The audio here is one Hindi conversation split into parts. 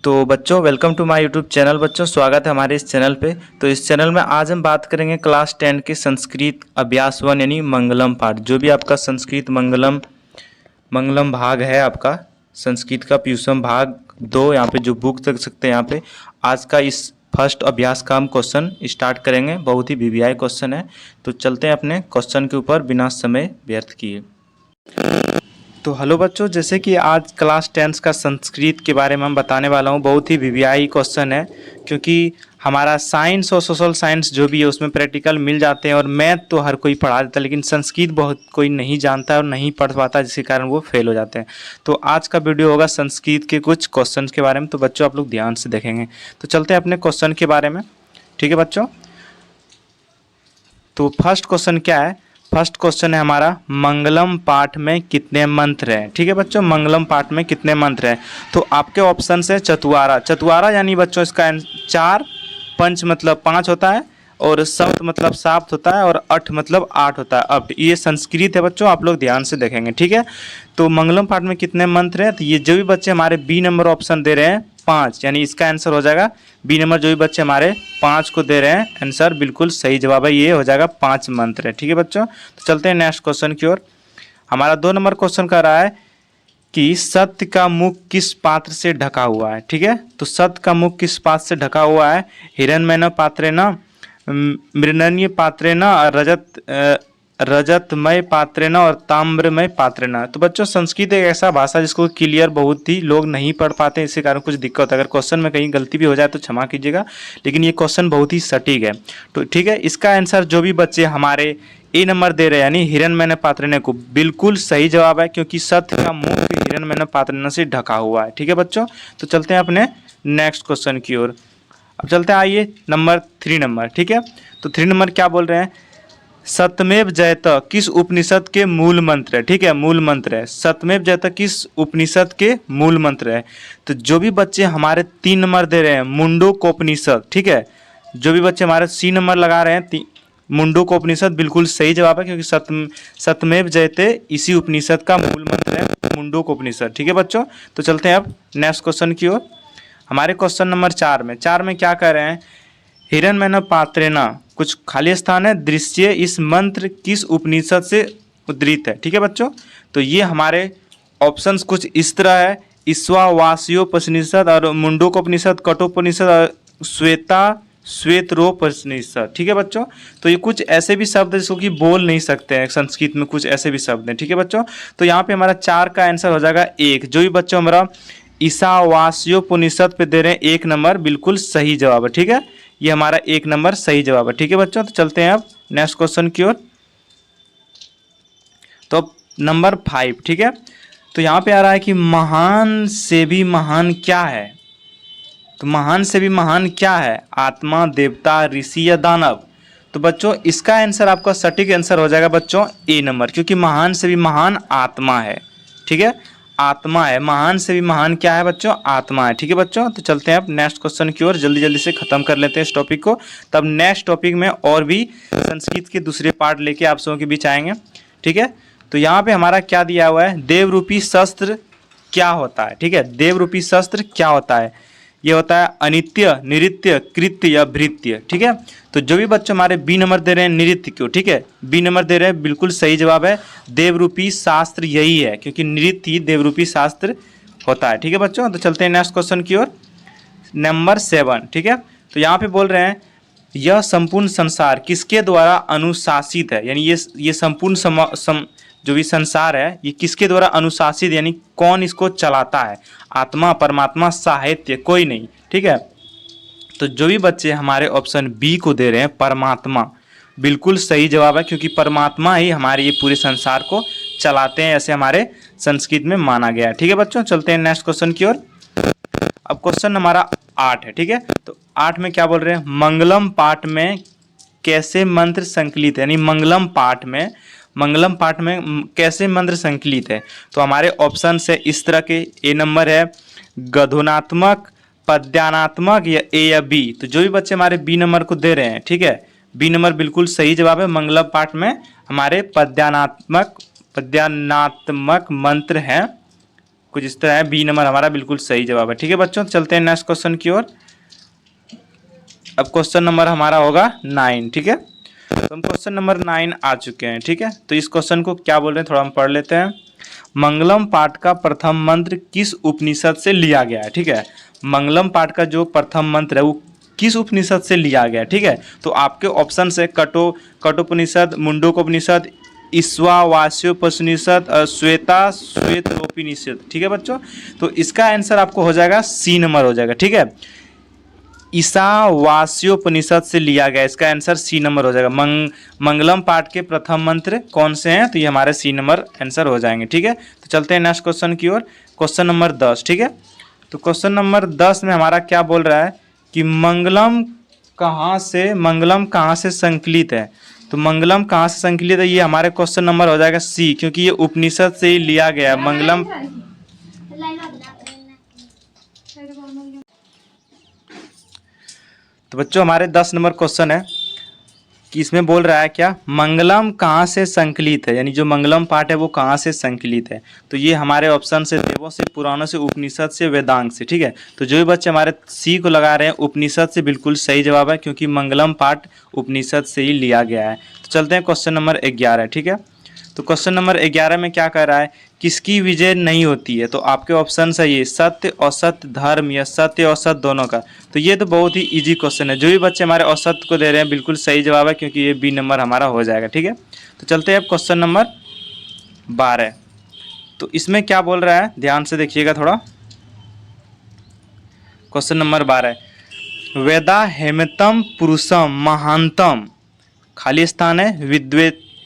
तो बच्चों welcome to my YouTube channel. बच्चों स्वागत है हमारे इस चैनल पे। तो इस चैनल में आज हम बात करेंगे क्लास 10 के संस्कृत अभ्यास 1 यानी मंगलम पाठ। जो भी आपका संस्कृत मंगलम मंगलम भाग है, आपका संस्कृत का प्यूसम भाग 2 यहाँ पे जो बुक देख सकते हैं यहाँ पे। आज का इस फर्स्ट अभ्यास का हम क्वेश्चन स्टार्ट करेंगे। बहुत ही वीवीआई क्वेश्चन है, तो चलते हैं अपने क्वेश्चन के ऊपर बिना समय व्यर्थ किए। तो हेलो बच्चों, जैसे कि आज क्लास 10 का संस्कृत के बारे में हम बताने वाला हूँ। बहुत ही वीवीआई क्वेश्चन है, क्योंकि हमारा साइंस और सोशल साइंस जो भी है उसमें प्रैक्टिकल मिल जाते हैं और मैथ तो हर कोई पढ़ा देता है, लेकिन संस्कृत बहुत कोई नहीं जानता है और नहीं पढ़ पाता, जिसके कारण वो फेल हो जाते हैं। तो आज का वीडियो होगा संस्कृत के कुछ क्वेश्चन के बारे में। तो बच्चों आप लोग ध्यान से देखेंगे। तो चलते हैं अपने क्वेश्चन के बारे में, ठीक है बच्चों। तो फर्स्ट क्वेश्चन क्या है? फर्स्ट क्वेश्चन है हमारा, मंगलम पाठ में कितने मंत्र हैं? ठीक है बच्चों, मंगलम पाठ में कितने मंत्र हैं? तो आपके ऑप्शन है चतुआरा। चतुआरा यानी बच्चों इसका 4, पंच मतलब 5 होता है, और सप्त मतलब 7 होता है, और 8 मतलब 8 होता है। अब ये संस्कृत है बच्चों, आप लोग ध्यान से देखेंगे, ठीक है। तो मंगलम पाठ में कितने मंत्र हैं? तो ये जो भी बच्चे हमारे बी नंबर ऑप्शन दे रहे हैं 5, यानी इसका आंसर हो जाएगा बी नंबर। जो भी बच्चे हमारे 5 को दे रहे हैं आंसर, बिल्कुल सही जवाब है, ये हो जाएगा 5 मंत्र है, ठीक है बच्चों। तो चलते हैं नेक्स्ट क्वेश्चन की ओर। हमारा 2 नंबर क्वेश्चन कर रहा है कि सत्य का मुख किस पात्र से ढका हुआ है? ठीक है, तो सत्य का मुख किस पात्र से ढका हुआ है? हिरण्मय पात्रेण, मृण्मयी पात्रेण, रजतमय पात्रेण और ताम्रमय पात्रेण। तो बच्चों संस्कृत एक ऐसा भाषा जिसको क्लियर बहुत ही लोग नहीं पढ़ पाते, इसी कारण कुछ दिक्कत है। अगर क्वेश्चन में कहीं गलती भी हो जाए तो क्षमा कीजिएगा, लेकिन ये क्वेश्चन बहुत ही सटीक है। तो ठीक है, इसका आंसर जो भी बच्चे हमारे ए नंबर दे रहे हैं यानी हिरण्मय पात्रेण को, बिल्कुल सही जवाब है, क्योंकि सत्य का मुख हिरण्मय पात्रेण से ढका हुआ है, ठीक है बच्चों। तो चलते हैं अपने नेक्स्ट क्वेश्चन की ओर। अब चलते हैं, आइए नंबर 3 नंबर, ठीक है। तो 3 नंबर क्या बोल रहे हैं? सत्यमेव जयत किस उपनिषद के मूल मंत्र है? ठीक है, मूल मंत्र है। सत्यमेव जयत किस उपनिषद के मूल मंत्र है? तो जो भी बच्चे हमारे 3 नंबर दे रहे हैं मुंडकोपनिषद, ठीक है। जो भी बच्चे हमारे सी नंबर लगा रहे हैं मुंडकोपनिषद, बिल्कुल सही जवाब है, क्योंकि सत्यमेव जयते इसी उपनिषद का मूल मंत्र है मुंडकोपनिषद, ठीक है बच्चों। तो चलते हैं अब नेक्स्ट क्वेश्चन की ओर। हमारे क्वेश्चन नंबर 4 में क्या कह रहे हैं? हिरण्मय पात्रेण, कुछ खाली स्थान है, दृश्य इस मंत्र किस उपनिषद से उद्धृत है? ठीक है बच्चों, तो ये हमारे ऑप्शंस कुछ इस तरह है, ईश्वावास्योपनिषद और मुंडकोपनिषद, कठोपनिषद और श्वेतरोपनिषद, ठीक है बच्चों। तो ये कुछ ऐसे भी शब्द जिसको कि बोल नहीं सकते हैं संस्कृत में, कुछ ऐसे भी शब्द हैं, ठीक है बच्चों। तो यहाँ पे हमारा 4 का आंसर हो जाएगा 1। जो भी बच्चों हमारा ईशावास्योपनिषद पे दे रहे हैं 1 नंबर, बिल्कुल सही जवाब है, ठीक है। ये हमारा 1 नंबर सही जवाब है, ठीक है बच्चों। तो चलते हैं अब नेक्स्ट क्वेश्चन की ओर। तो नंबर 5, ठीक है। तो यहाँ पे आ रहा है कि महान से भी महान क्या है? तो महान से भी महान क्या है? आत्मा, देवता, ऋषि या दानव? तो बच्चों इसका आंसर, आपका सटीक आंसर हो जाएगा बच्चों ए नंबर, क्योंकि महान से भी महान आत्मा है, ठीक है। आत्मा है, महान से भी महान क्या है बच्चों? आत्मा है, ठीक है बच्चों। तो चलते हैं अब नेक्स्ट क्वेश्चन की ओर, जल्दी जल्दी से खत्म कर लेते हैं इस टॉपिक को, तब नेक्स्ट टॉपिक में और भी संस्कृत के दूसरे पार्ट लेके आप सबों के बीच आएंगे, ठीक है। तो यहाँ पे हमारा क्या दिया हुआ है? देवरूपी शस्त्र क्या होता है? ठीक है, देवरूपी शस्त्र क्या होता है? ये होता है अनित्य, निरित्य, कृत्य या भृत्य, ठीक है। तो जो भी बच्चे हमारे बी नंबर दे रहे हैं नृत्य क्यों, ठीक है, बी नंबर दे रहे हैं, बिल्कुल सही जवाब है। देवरूपी शास्त्र यही है, क्योंकि नृत्य ही देवरूपी शास्त्र होता है, ठीक है बच्चों। तो चलते हैं नेक्स्ट क्वेश्चन की ओर, नंबर 7, ठीक है। तो यहाँ पे बोल रहे हैं यह संपूर्ण संसार किसके द्वारा अनुशासित है? यानी ये संपूर्ण जो भी संसार है ये किसके द्वारा अनुशासित, यानी कौन इसको चलाता है? आत्मा, परमात्मा, साहित्य, कोई नहीं, ठीक है। तो जो भी बच्चे हमारे ऑप्शन बी को दे रहे हैं परमात्मा, बिल्कुल सही जवाब है, क्योंकि परमात्मा ही हमारे ये पूरे संसार को चलाते हैं, ऐसे हमारे संस्कृत में माना गया है, ठीक है बच्चों। चलते हैं नेक्स्ट क्वेश्चन की ओर। अब क्वेश्चन हमारा 8 है, ठीक है। तो 8 में क्या बोल रहे हैं? मंगलम पाठ में कैसे मंत्र संकलित है? यानी मंगलम पाठ में कैसे मंत्र संकलित है? तो हमारे ऑप्शन से इस तरह के, ए नंबर है गधुनात्मक, पद्यानात्मक या ए या बी। तो जो भी बच्चे हमारे बी नंबर को दे रहे हैं, ठीक है, बी नंबर बिल्कुल सही जवाब है। मंगलम पाठ में हमारे पद्यानात्मक मंत्र हैं, कुछ इस तरह है। बी नंबर हमारा बिल्कुल सही जवाब है। ठीक है बच्चों, चलते हैं नेक्स्ट क्वेश्चन की ओर। अब क्वेश्चन नंबर हमारा होगा 9। ठीक है, तो हम क्वेश्चन नंबर 9 आ चुके हैं। ठीक है, तो इस क्वेश्चन को क्या बोल रहे हैं थोड़ा हम पढ़ लेते हैं। मंगलम पाठ का प्रथम मंत्र किस उपनिषद से लिया गया है? ठीक है, मंगलम पाठ का जो प्रथम मंत्र है वो किस उपनिषद से लिया गया है? ठीक है, तो आपके ऑप्शन है कठोपनिषद, मुंडकोपनिषद, ईशावास्योपनिषद, श्वेतोपनिषद। ठीक है बच्चों, तो इसका आंसर आपको हो जाएगा सी नंबर हो जाएगा। ठीक है, ईशावास्योपनिषद से लिया गया, इसका आंसर सी नंबर हो जाएगा। मंगलम पाठ के प्रथम मंत्र कौन से हैं? तो ये हमारे सी नंबर आंसर हो जाएंगे। ठीक है, तो चलते हैं नेक्स्ट क्वेश्चन की ओर। Question number 10। ठीक है, तो क्वेश्चन नंबर 10 में हमारा क्या बोल रहा है कि मंगलम कहाँ से संकलित है? तो मंगलम कहाँ से संकलित है, ये हमारे क्वेश्चन नंबर हो जाएगा सी, क्योंकि ये उपनिषद से ही लिया गया है। मंगलम तो बच्चों हमारे 10 नंबर क्वेश्चन है कि इसमें बोल रहा है क्या, मंगलम कहाँ से संकलित है, यानी जो मंगलम पाठ है वो कहाँ से संकलित है? तो ये हमारे ऑप्शन से देवों से, पुराणों से, उपनिषद से, वेदांग से। ठीक है, तो जो भी बच्चे हमारे सी को लगा रहे हैं उपनिषद से, बिल्कुल सही जवाब है, क्योंकि मंगलम पाठ उपनिषद से ही लिया गया है। तो चलते हैं क्वेश्चन नंबर 11। ठीक है, तो क्वेश्चन नंबर 11 में क्या कह रहा है, किसकी विजय नहीं होती है? तो आपके ऑप्शन है ये सत्य, असत्य, धर्म या सत्य और असत्य दोनों का। तो ये तो बहुत ही इजी क्वेश्चन है, जो भी बच्चे हमारे असत्य को दे रहे हैं बिल्कुल सही जवाब है, क्योंकि ये बी नंबर हमारा हो जाएगा। ठीक है, तो चलते हैं अब क्वेश्चन नंबर 12। तो इसमें क्या बोल रहा है, ध्यान से देखिएगा थोड़ा। क्वेश्चन नंबर 12, वेदा हेमतम पुरुषम महानतम, खाली स्थान है,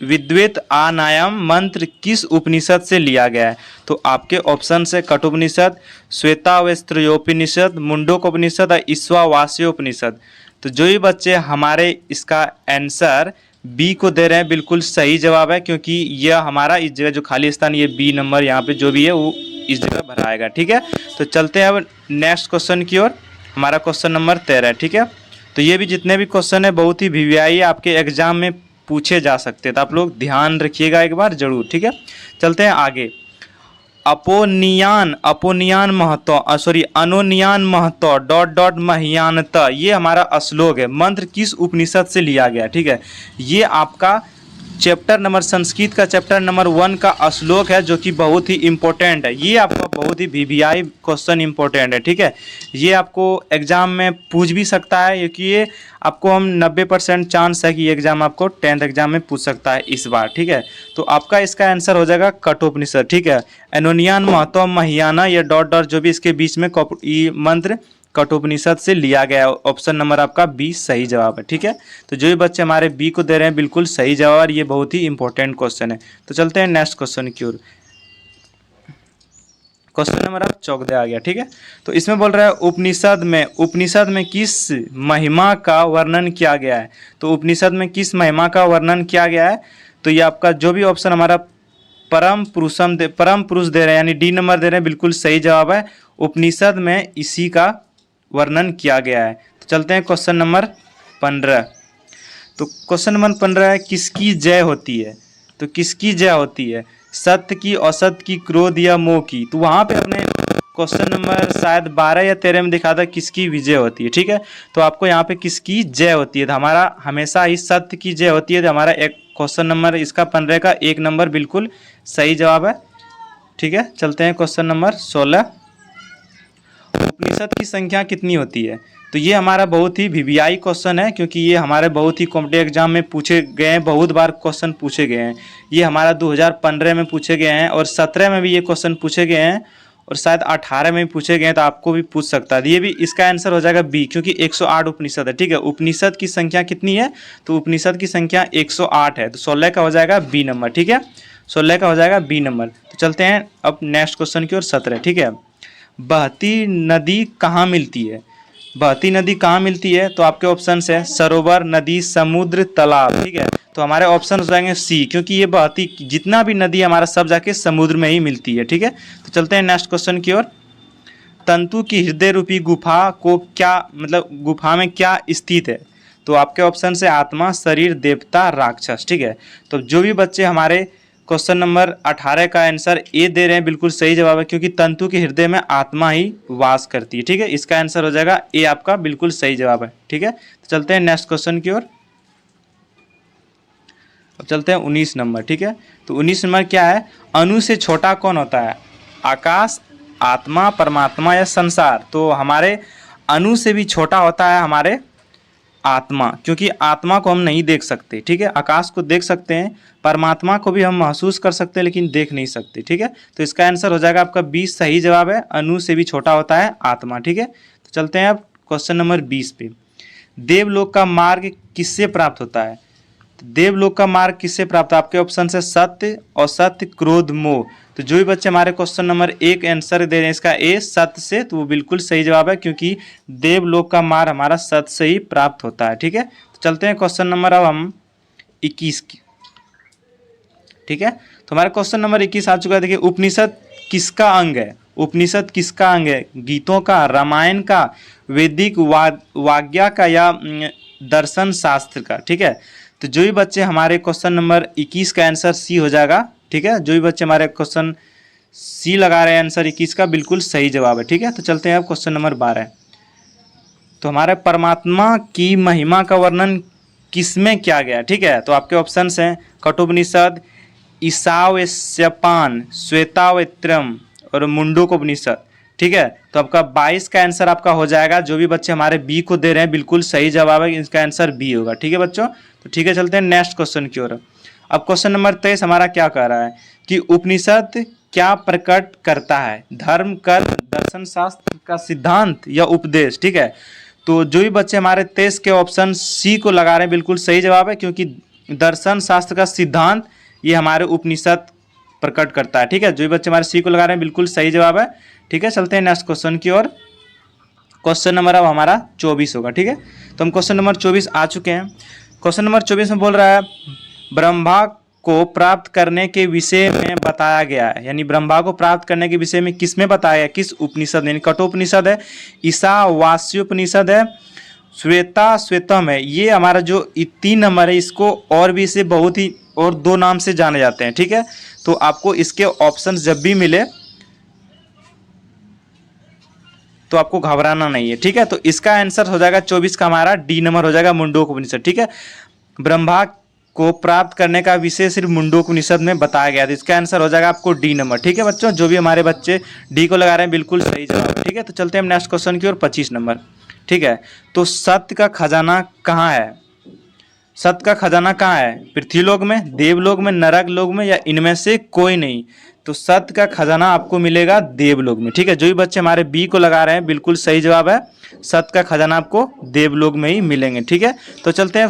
विद्वेत आनायाम मंत्र किस उपनिषद से लिया गया है? तो आपके ऑप्शन से कठोपनिषद, श्वेतावस्त्रोपनिषद, मुंडकोपनिषद और ईशावास्योपनिषद। तो जो भी बच्चे हमारे इसका आंसर बी को दे रहे हैं बिल्कुल सही जवाब है, क्योंकि यह हमारा इस जगह जो खाली स्थान, ये बी नंबर यहाँ पे जो भी है वो इस जगह भराएगा। ठीक है, तो चलते हैं अब नेक्स्ट क्वेश्चन की ओर। हमारा क्वेश्चन नंबर 13। ठीक है, तो ये भी जितने भी क्वेश्चन है बहुत ही वीवीआई आपके एग्जाम में पूछे जा सकते हैं, तो आप लोग ध्यान रखिएगा एक बार जरूर। ठीक है, चलते हैं आगे। अपोनियान महतो महियानत, ये हमारा श्लोक है, मंत्र किस उपनिषद से लिया गया? ठीक है, ये आपका चैप्टर नंबर, संस्कृत का चैप्टर नंबर 1 का श्लोक है, जो कि बहुत ही इंपॉर्टेंट है। ये आपका बहुत ही वीवीआई क्वेश्चन इंपॉर्टेंट है। ठीक है, ये आपको एग्जाम में पूछ भी सकता है, क्योंकि ये आपको हम 90% चांस है कि एग्जाम आपको 10th एग्जाम में पूछ सकता है इस बार। ठीक है, तो आपका इसका आंसर हो जाएगा कठोपनिषद। ठीक है, एनोनियान महतो महियाना, ये डॉट जो भी इसके बीच में ये मंत्र कठोपनिषद से लिया गया। ऑप्शन नंबर आपका बी सही जवाब है। ठीक है, तो जो भी बच्चे हमारे बी को दे रहे हैं बिल्कुल सही जवाब, और ये बहुत ही इंपॉर्टेंट क्वेश्चन है। तो चलते हैं नेक्स्ट क्वेश्चन की ओर। क्वेश्चन नंबर अब 14 आ गया। ठीक है, तो इसमें बोल रहा है उपनिषद में किस महिमा का वर्णन किया गया है? तो उपनिषद में किस महिमा का वर्णन किया गया है? तो ये आपका जो भी ऑप्शन हमारा परम पुरुष दे रहे हैं, यानी डी नंबर दे रहे हैं, बिल्कुल सही जवाब है। उपनिषद में इसी का वर्णन किया गया है। तो चलते हैं क्वेश्चन नंबर 15। तो क्वेश्चन नंबर 15 है, किसकी जय होती है? तो किसकी जय होती है, सत्य की, असत्य की, क्रोध या मोह की? तो वहाँ पे अपने क्वेश्चन नंबर शायद 12 या 13 में दिखा था किसकी विजय होती है। ठीक है, तो आपको यहाँ पे किसकी जय होती है, तो हमारा हमेशा ही सत्य की जय होती है। तो हमारा एक क्वेश्चन नंबर इसका 15 का 1 नंबर बिल्कुल सही जवाब है। ठीक है, चलते हैं क्वेश्चन नंबर 16। उपनिषद की संख्या कितनी होती है? तो ये हमारा बहुत ही वीवीआई क्वेश्चन है, क्योंकि ये हमारे बहुत ही कॉम्पिटेटिव एग्जाम में पूछे गए हैं, बहुत बार क्वेश्चन पूछे गए हैं। ये हमारा 2015 में पूछे गए हैं, और 17 में भी ये क्वेश्चन पूछे गए हैं, और शायद 18 में भी पूछे गए हैं, तो आपको भी पूछ सकता है। ये भी इसका आंसर हो जाएगा बी, क्योंकि 108 उपनिषद है। ठीक है, उपनिषद की संख्या कितनी है? तो उपनिषद की संख्या 108 है, तो 16 का हो जाएगा बी नंबर। ठीक है, 16 का हो जाएगा बी नंबर। तो चलते हैं अब नेक्स्ट क्वेश्चन की ओर 17। ठीक है, बहती नदी कहाँ मिलती है? बहती नदी कहाँ मिलती है? तो आपके ऑप्शन है सरोवर, नदी, समुद्र, तालाब। ठीक है, तो हमारे ऑप्शन हो जाएंगे सी, क्योंकि ये बहती जितना भी नदी हमारा सब जाके समुद्र में ही मिलती है। ठीक है, तो चलते हैं नेक्स्ट क्वेश्चन की ओर। तंतु की हृदय रूपी गुफा को क्या, मतलब गुफा में क्या स्थित है? तो आपके ऑप्शन से आत्मा, शरीर, देवता, राक्षस। ठीक है, तो जो भी बच्चे हमारे क्वेश्चन नंबर 18 का आंसर ए दे रहे हैं, बिल्कुल सही जवाब है, क्योंकि तंतु के हृदय में आत्मा ही वास करती है। ठीक है, इसका आंसर हो जाएगा ए, आपका बिल्कुल सही जवाब है। ठीक है, तो चलते हैं नेक्स्ट क्वेश्चन की ओर। अब चलते हैं 19 नंबर। ठीक है, तो 19 नंबर क्या है, अणु से छोटा कौन होता है, आकाश, आत्मा, परमात्मा या संसार। तो हमारे अणु से भी छोटा होता है हमारे आत्मा, क्योंकि आत्मा को हम नहीं देख सकते। ठीक है, आकाश को देख सकते हैं, परमात्मा को भी हम महसूस कर सकते हैं, लेकिन देख नहीं सकते। ठीक है, तो इसका आंसर हो जाएगा आपका 20 सही जवाब है, अणु से भी छोटा होता है आत्मा। ठीक है, तो चलते हैं अब क्वेश्चन नंबर 20 पे। देवलोक का मार्ग किससे प्राप्त होता है, तो देवलोक का मार्ग किससे प्राप्त है, आपके ऑप्शन से सत्य, असत्य, क्रोध, मोह। तो जो भी बच्चे हमारे क्वेश्चन नंबर 1 आंसर दे रहे हैं इसका ए, सत्य से, तो वो बिल्कुल सही जवाब है, क्योंकि देवलोक का मार्ग हमारा सत्य से ही प्राप्त होता है। ठीक है, तो चलते हैं क्वेश्चन नंबर अब हम 21 की। ठीक है, तो हमारा क्वेश्चन नंबर 21 आ चुका है। देखिए, उपनिषद किसका अंग है, उपनिषद किसका अंग है, गीतों का, रामायण का, वैदिक वाग्या का या दर्शन शास्त्र का। ठीक है, तो जो भी बच्चे हमारे क्वेश्चन नंबर 21 का आंसर सी हो जाएगा। ठीक है, जो भी बच्चे हमारे क्वेश्चन सी लगा रहे हैं आंसर 21 का, बिल्कुल सही जवाब है। ठीक है, तो चलते हैं अब क्वेश्चन नंबर 12। तो हमारे परमात्मा की महिमा का वर्णन किसमें किया गया। ठीक है, तो आपके ऑप्शन हैं कठोपनिषद, ईशावास्यपान, श्वेतावत्रम और मुंडकोपनिषद। ठीक है, तो आपका 22 का आंसर आपका हो जाएगा। जो भी बच्चे हमारे बी को दे रहे हैं बिल्कुल सही जवाब है, इसका आंसर बी होगा। ठीक है बच्चों, तो ठीक है, चलते हैं नेक्स्ट क्वेश्चन की ओर। अब क्वेश्चन नंबर 23 हमारा क्या कह रहा है कि उपनिषद क्या प्रकट करता है, धर्म, कर्म, दर्शन शास्त्र का सिद्धांत या उपदेश। ठीक है, तो जो भी बच्चे हमारे 23 के ऑप्शन सी को लगा रहे हैं बिल्कुल सही जवाब है, क्योंकि दर्शन शास्त्र का सिद्धांत ये हमारे उपनिषद प्रकट करता है। ठीक है, जो भी बच्चे हमारे सी को लगा रहे हैं बिल्कुल सही जवाब है। ठीक है, चलते हैं नेक्स्ट क्वेश्चन की ओर। क्वेश्चन नंबर अब हमारा 24 होगा। ठीक है, तो हम क्वेश्चन नंबर 24 आ चुके हैं। क्वेश्चन नंबर 24 में बोल रहा है ब्रह्मा को प्राप्त करने के विषय में बताया गया है, यानी ब्रह्मा को प्राप्त करने के विषय में किस में बताया गया, किस उपनिषद, यानी कठोपनिषद है, ईशावास्योपनिषद है, श्वेतम है। ये हमारा जो 3 नंबर है, इसको और भी इसे बहुत ही और 2 नाम से जाने जाते हैं। ठीक है, तो आपको इसके ऑप्शन जब भी मिले तो आपको घबराना नहीं है। ठीक है, तो इसका आंसर हो जाएगा 24 का हमारा डी नंबर हो जाएगा, मुंडकोपनिषद। ठीक है, ब्रह्मा को प्राप्त करने का विषय सिर्फ मुंडकोपनिषद में बताया गया था, इसका आंसर हो जाएगा आपको डी नंबर। ठीक है बच्चों, जो भी हमारे बच्चे डी को लगा रहे हैं बिल्कुल सही जवाब। ठीक है, तो चलते हैं हम नेक्स्ट क्वेश्चन की ओर, 25 नंबर। ठीक है, तो सत्य का खजाना कहाँ है, सत्य का खजाना कहाँ है, पृथ्वीलोक में, देवलोक में, नरक लोक में या इनमें से कोई नहीं। तो सत्य का खजाना आपको मिलेगा देवलोक में। ठीक है, जो भी बच्चे हमारे बी को लगा रहे हैं बिल्कुल सही जवाब है, सत्य का खजाना आपको देवलोक में ही मिलेंगे। ठीक है, तो चलते हैं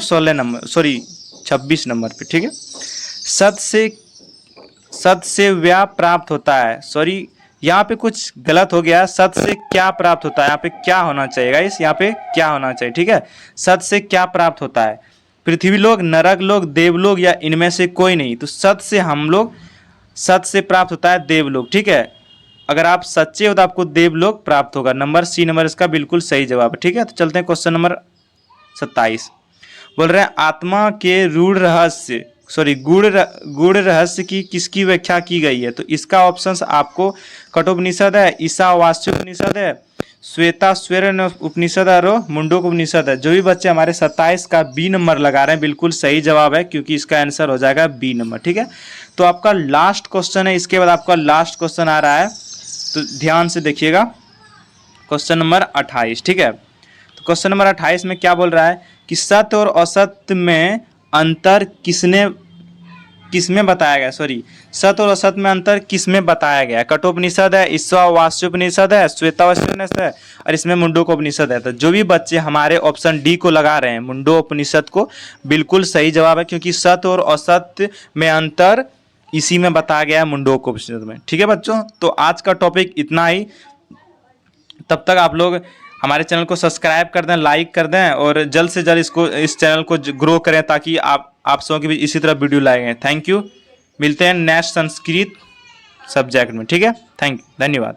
26 नंबर पे। ठीक है, सत्य से व्या प्राप्त होता है, सॉरी यहाँ पे कुछ गलत हो गया, सत्य से क्या प्राप्त होता है, यहाँ पे क्या होना चाहिए गाइस, यहाँ पे क्या होना चाहिए। ठीक है, सत्य से क्या प्राप्त होता है, पृथ्वीलोक, नरक लोक, देवलोक या इनमें से कोई नहीं। तो सत्य से हम लोग, सत्य से प्राप्त होता है देवलोक। ठीक है, अगर आप सच्चे हो तो आपको देवलोक प्राप्त होगा, नंबर सी नंबर इसका बिल्कुल सही जवाब है। ठीक है, तो चलते हैं क्वेश्चन नंबर 27। बोल रहे हैं आत्मा के गूढ़ रहस्य की किसकी व्याख्या की गई है। तो इसका ऑप्शंस आपको कठोपनिषद है, ईशावास्योपनिषद है, श्वेताश्वर उपनिषद है और मुंडकोपनिषद है। जो भी बच्चे हमारे 27 का बी नंबर लगा रहे हैं बिल्कुल सही जवाब है, क्योंकि इसका आंसर हो जाएगा बी नंबर। ठीक है, तो आपका लास्ट क्वेश्चन है, इसके बाद आपका लास्ट क्वेश्चन आ रहा है, तो ध्यान से देखिएगा, क्वेश्चन नंबर 28। ठीक है, तो क्वेश्चन नंबर 28 में क्या बोल रहा है कि सत्य और असत्य में अंतर किसमें बताया गया, सत्य और असत्य में अंतर किसमें बताया गया, कठोपनिषद है, ईशावास्योपनिषद है, श्वेताश्वर है और इसमें मुंडकोपनिषद है। तो जो भी बच्चे हमारे ऑप्शन डी को लगा रहे हैं मुंडकोपनिषद को, बिल्कुल सही जवाब है, क्योंकि सत्य और असत्य में अंतर इसी में बताया गया है, मुंडकोपनिषद में। ठीक है बच्चों, तो आज का टॉपिक इतना ही, तब तक आप लोग हमारे चैनल को सब्सक्राइब कर दें, लाइक कर दें और जल्द से जल्द इस चैनल को ग्रो करें, ताकि आप सबों के भी इसी तरह वीडियो लाएंगे। थैंक यू, मिलते हैं नेक्स्ट संस्कृत सब्जेक्ट में। ठीक है, धन्यवाद।